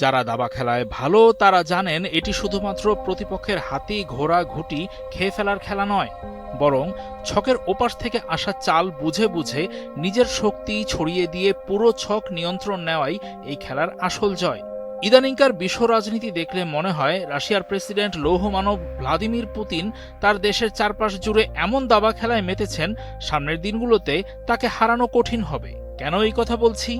যারা দাবা খেলায় ভালো তারা জানেন এটি শুধুমাত্র প্রতিপক্ষের হাতি ঘোড়া ঘুঁটি খেয়ে ফেলার খেলা নয়, বরং ছকের ওপাশ থেকে আসা চাল বুঝে বুঝে নিজের শক্তি ছড়িয়ে দিয়ে পুরো ছক নিয়ন্ত্রণ নেওয়াই এই খেলার আসল জয়। ইদানিংকার বিশ্ব রাজনীতি দেখলে মনে হয় রাশিয়ার প্রেসিডেন্ট লৌহমানব ভ্লাদিমির পুতিন তার দেশের চারপাশ জুড়ে এমন দাবা খেলায় মেতেছেন, সামনের দিনগুলোতে তাকে হারানো কঠিন হবে। কেন এই কথা বলছি?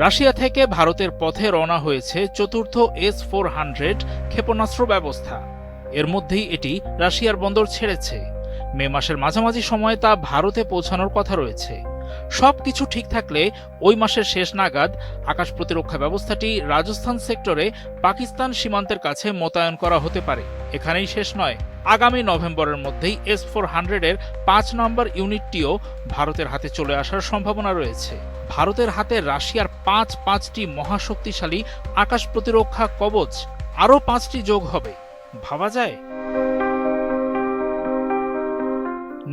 রাশিয়া থেকে ভারতের পথে রওনা হয়েছে চতুর্থ S-400 ক্ষেপণাস্ত্র ব্যবস্থা। এর মধ্যেই এটি রাশিয়ার বন্দর ছেড়েছে। মে মাসের মাঝামাঝি সময়ে তা ভারতে পৌঁছানোর কথা রয়েছে। সবকিছু ঠিক থাকলে ওই মাসের শেষ নাগাদ আকাশ প্রতিরক্ষা ব্যবস্থাটি রাজস্থান সেক্টরে পাকিস্তান সীমান্তের কাছে মোতায়েন করা হতে পারে। এখানেই শেষ নয়, আগামী নভেম্বরের মধ্যেই S-400 এর ৫ নম্বর ইউনিটটিও ভারতের হাতে চলে আসার সম্ভাবনা রয়েছে। ভারতের হাতে রাশিয়ার পাঁচটি মহাশক্তিশালী আকাশ প্রতিরক্ষা কবচ, আরও ৫টি যোগ হবে। ভাবা যায়?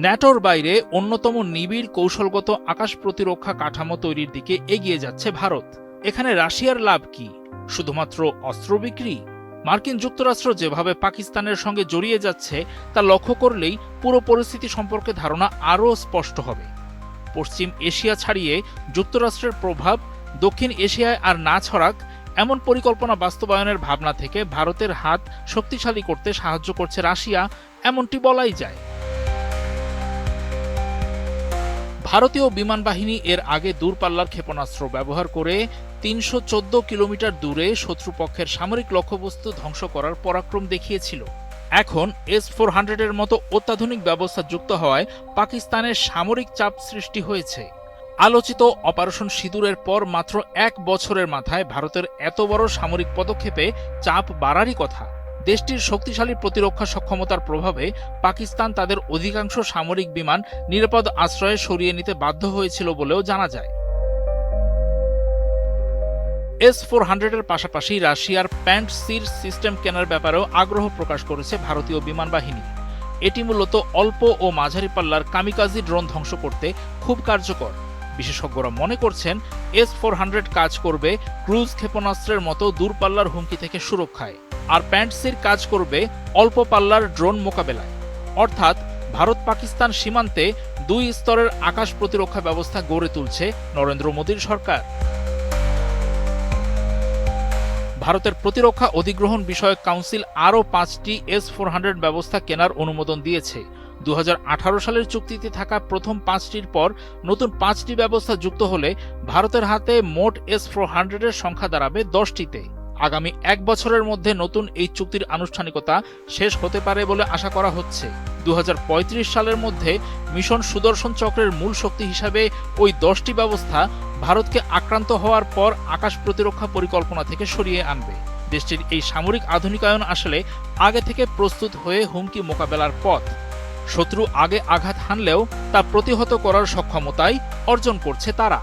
ন্যাটোর বাইরে অন্যতম নিবিড় কৌশলগত আকাশ প্রতিরক্ষা কাঠামো তৈরির দিকে এগিয়ে যাচ্ছে ভারত। এখানে রাশিয়ার লাভ কি? শুধুমাত্র অস্ত্র বিক্রি? মার্কিন যুক্তরাষ্ট্র যেভাবে পাকিস্তানের সঙ্গে জড়িয়ে যাচ্ছে তা লক্ষ্য করলেই পুরো পরিস্থিতি সম্পর্কে ধারণা আরও স্পষ্ট হবে। পশ্চিম এশিয়া ছাড়িয়ে যুক্তরাষ্ট্রের প্রভাব দক্ষিণ এশিয়ায় আর না ছড়াক, এমন পরিকল্পনা বাস্তবায়নের ভাবনা থেকে ভারতের হাত শক্তিশালী করতে সাহায্য করছে রাশিয়া, এমনটি বলাই যায়। ভারতীয় বিমান বাহিনী এর আগে দূরপাল্লার ক্ষেপণাস্ত্র ব্যবহার করে ৩১৪ কিলোমিটার দূরে শত্রুপক্ষের সামরিক লক্ষ্যবস্তু ধ্বংস করার পরাক্রম দেখিয়েছিল। এখন S-400 এর মতো অত্যাধুনিক ব্যবস্থা যুক্ত হওয়ায় পাকিস্তানের সামরিক চাপ সৃষ্টি হয়েছে। আলোচিত অপারেশন সিঁদুরের পর মাত্র ১ বছরের মাথায় ভারতের এত বড় সামরিক পদক্ষেপে চাপ বাড়ারই কথা। দেশটির শক্তিশালী প্রতিরক্ষা সক্ষমতার প্রভাবে পাকিস্তান তাদের অধিকাংশ সামরিক বিমান নিরাপদ আশ্রয়ে সরিয়ে নিতে বাধ্য হয়েছিল বলেও জানা যায়। S-400 এর পাশাপাশি রাশিয়ার প্যান্টসির সিস্টেম কেনার ব্যাপারেও আগ্রহ প্রকাশ করেছে ভারতীয় বিমান বাহিনী। এটি মূলত অল্প ও মাঝারি পাল্লার কামিকাজি ড্রোন ধ্বংস করতে খুব কার্যকর। বিশেষজ্ঞরা মনে করছেন S-400 কাজ করবে ক্রুজ ক্ষেপণাস্ত্রের মতো দূরপাল্লার হুমকি থেকে সুরক্ষায়, আর প্যান্টসির কাজ করবে অল্প পাল্লার ড্রোন মোকাবেলায়। অর্থাৎ ভারত পাকিস্তান সীমান্তে ২ স্তরের আকাশ প্রতিরক্ষা ব্যবস্থা গড়ে তুলছে নরেন্দ্র মোদীর সরকার। ভারতের প্রতিরক্ষা অধিগ্রহণ বিষয়ক কাউন্সিল আরও ৫টি S-400 ব্যবস্থা কেনার অনুমোদন দিয়েছে। ২০১৮ সালের চুক্তিতে থাকা প্রথম ৫টির পর নতুন ৫টি ব্যবস্থা যুক্ত হলে ভারতের হাতে মোট S-400 এর সংখ্যা দাঁড়াবে ১০টিতে। আগামী ১ বছরের মধ্যে নতুন এই চুক্তির আনুষ্ঠানিকতা শেষ হতে পারে বলে আশা করা হচ্ছে। ২০৩৫ সালের মধ্যে মিশন সুদর্শন চক্রের মূল শক্তি হিসাবে ওই ১০টি ব্যবস্থা ভারতকে আক্রান্ত হওয়ার পর আকাশ প্রতিরক্ষা পরিকল্পনা থেকে সরিয়ে আনবে। দেশটির এই সামরিক আধুনিকায়ন আসলে আগে থেকে প্রস্তুত হয়ে হুমকি মোকাবেলার পথ। শত্রু আগে আঘাত হানলেও তা প্রতিহত করার সক্ষমতাই অর্জন করছে তারা।